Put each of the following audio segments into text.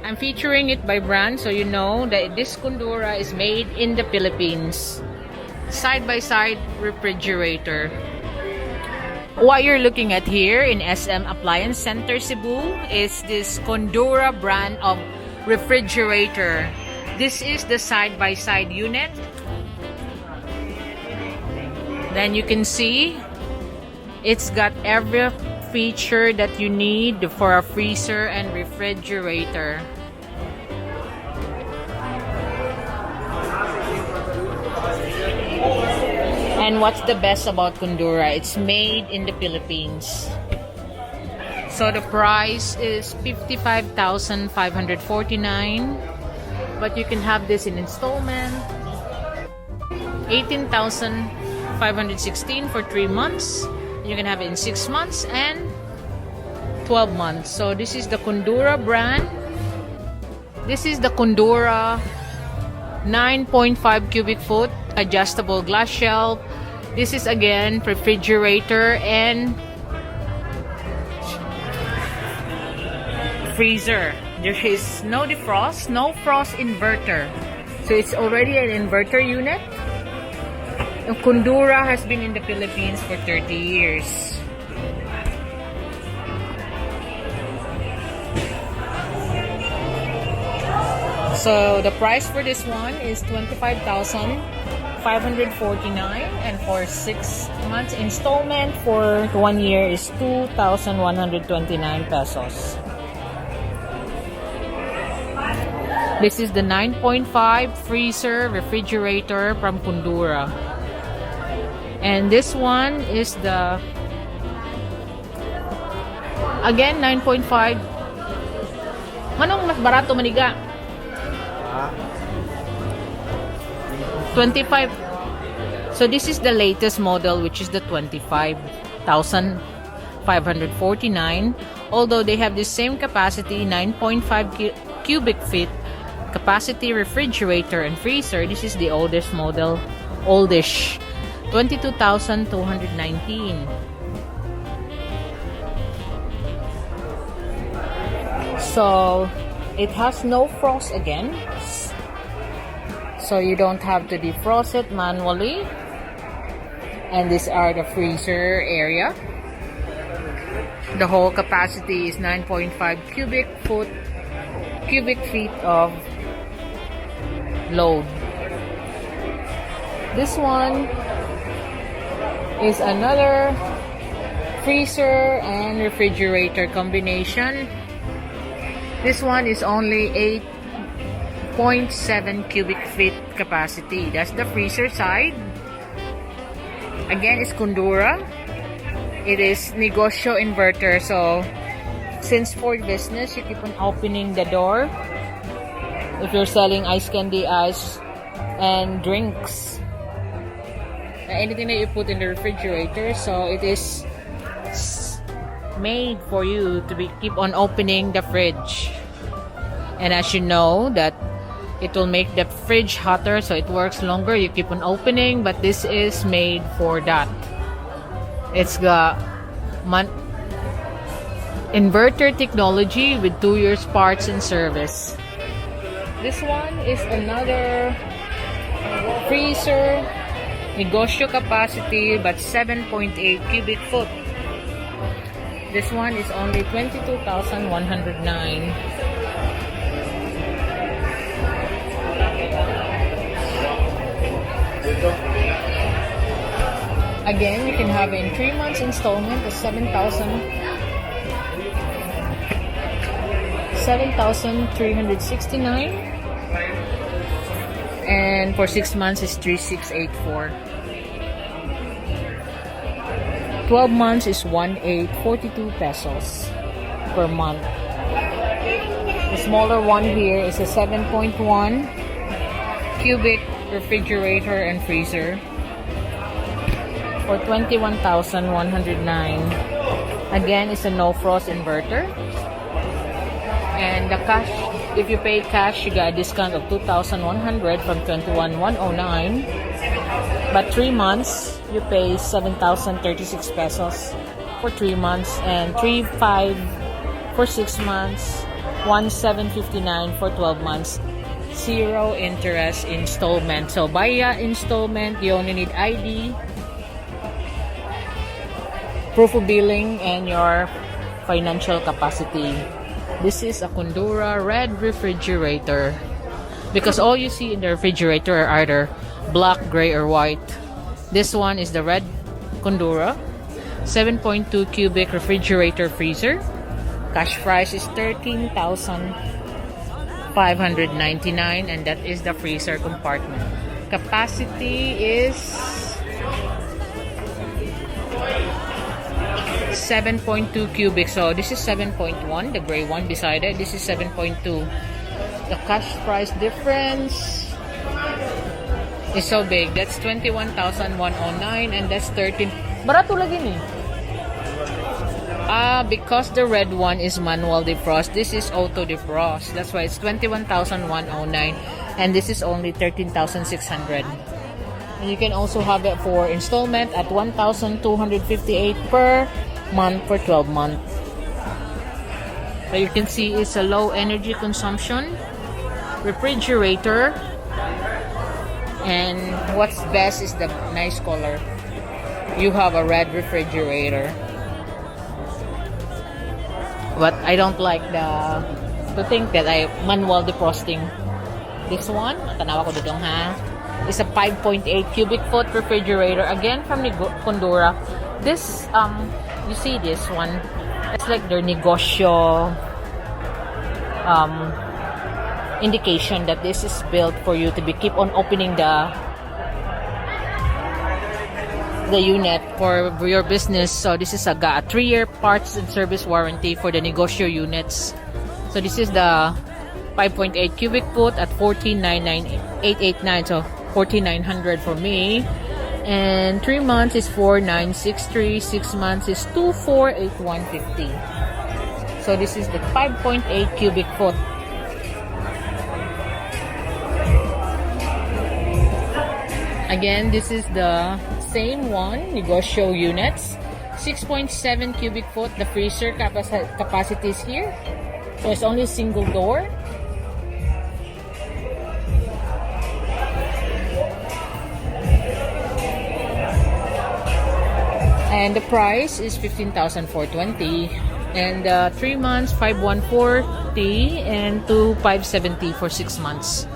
I'm featuring it by brand so you know that this Condora is made in the Philippines. Side-by-side refrigerator. What you're looking at here in SM Appliance Center Cebu is this Condora brand of refrigerator. This is the side-by-side unit. Then you can see it's got every feature that you need for a freezer and refrigerator. And what's the best about Condora? It's made in the Philippines. So the price is 55,549, but you can have this in installment. 18,516 for 3 months. You can have it in 6 months and 12 months. So this is the Condora brand. This is the Condora 9.5 cubic foot adjustable glass shelf. This is again refrigerator and freezer. There is no defrost, no frost inverter. So it's already an inverter unit. Condora has been in the Philippines for 30 years. So the price for this one is 25,549, and for 6 months installment for 1 year is 2,129 pesos. This is the 9.5 freezer refrigerator from Condora. And this one is the, again, 9.5. Anong mas barato maniga? 25. So this is the latest model, which is the 25,549. Although they have the same capacity, 9.5 cubic feet capacity refrigerator and freezer. This is the oldest model, oldish, 22,219. So it has no frost again, so you don't have to defrost it manually. And these are the freezer area. The whole capacity is 9.5 cubic feet of load. This one is another freezer and refrigerator combination. This one is only 8.7 cubic feet capacity. That's the freezer side. Again, it's Condora. It is negosyo inverter. So since for business, you keep on opening the door. If you're selling ice candy, ice and drinks, anything that you put in the refrigerator, so it is made for you to keep on opening the fridge. And as you know that it will make the fridge hotter, so it works longer. You keep on opening, but this is made for that. It's got inverter technology with 2 years parts and service. This one is another freezer, negosyo capacity, but 7.8 cubic foot. This one is only 22,109. Again, you can have it in 3 months installment is 7,369, and for 6 months is 3,684. 12 months is 1,842 pesos per month. The smaller one here is a 7.1 cubic refrigerator and freezer for 21,109. Again, it's a no frost inverter. And the cash, if you pay cash, you got a discount of 2,100 from 21,109. But 3 months, you pay 7,036 pesos for 3 months and 3,500 for 6 months. 1,759 for 12 months. Zero interest installment. So via installment, you only need ID, proof of billing, and your financial capacity. This is a Condora red refrigerator, because all you see in the refrigerator are either black, gray, or white. This one is the red Condora 7.2 cubic refrigerator freezer. Cash price is 13,599, and that is the freezer compartment. Capacity is 7.2 cubic. So this is 7.1, the gray one beside it. This is 7.2. The cash price difference is so big. That's 21,109, and that's 13. Barato lagi ni. Because the red one is manual defrost, this is auto defrost. That's why it's 21,109, and this is only 13,600. And you can also have it for installment at 1,258 per month for 12 months. So you can see it's a low energy consumption refrigerator, and what's best is the nice color. You have a red refrigerator, but I don't like to think that I manual defrosting. This one, tanawa ko dudong ha, is a 5.8 cubic foot refrigerator, again from Condora. This you see this one, it's like their negosyo indication that this is built for you to keep on opening the unit for your business. So this is a 3-year parts and service warranty for the negosyo units. So this is the 5.8 cubic foot at 14,99889, so 4,900 for me, and 3 months is 4,963, 6 months is 2,48150. So this is the 5.8 cubic foot. Again, this is the same one, negosyo units, 6.7 cubic foot. The freezer capacity is here, so it's only single door. And the price is 15,420, and 3 months 5,140, and 2,570 for 6 months.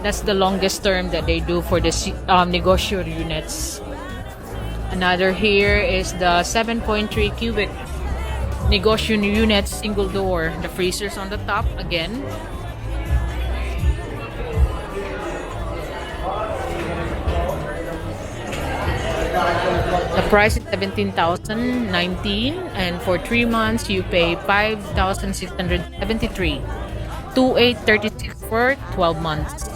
That's the longest term that they do for the negosyo units. Another here is the 7.3 cubic negosyo units, single door. The freezer's on the top again. The price is 17,019, and for 3 months you pay 5,673. 2,836 for 12 months.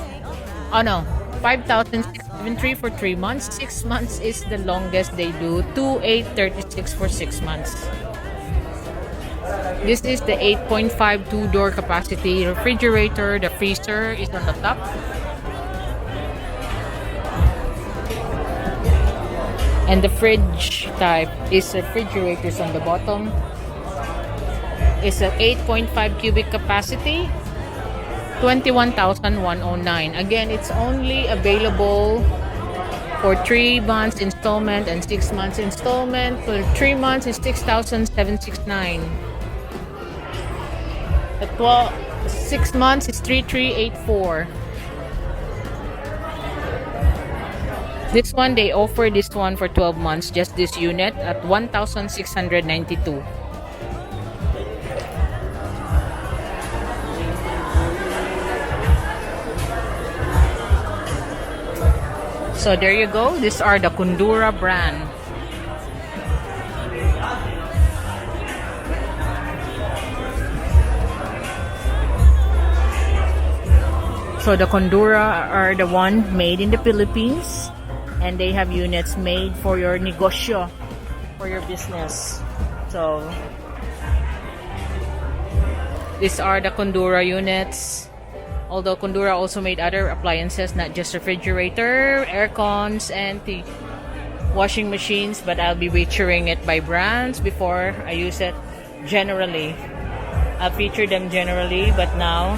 Oh no, 5,673 for 3 months. 6 months is the longest they do. 2,836 for 6 months. This is the 8.5 2-door capacity refrigerator. The freezer is on the top. And the fridge type is refrigerators on the bottom. It's an 8.5 cubic capacity. 21,109. Again, it's only available for 3 months installment and 6 months installment. For 3 months is 6,769. At 6 months is 3,384. This one, they offer this one for 12 months, just this unit at 1,692. So there you go. These are the Condora brand. So the Condora are the one made in the Philippines, and they have units made for your negosyo, for your business. So these are the Condora units. Although Condora also made other appliances, not just refrigerator, air cons, and the washing machines, but I'll be featuring it by brands before I use it generally. I feature them generally, but now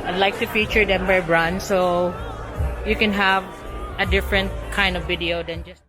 I'd like to feature them by brand, so you can have a different kind of video than just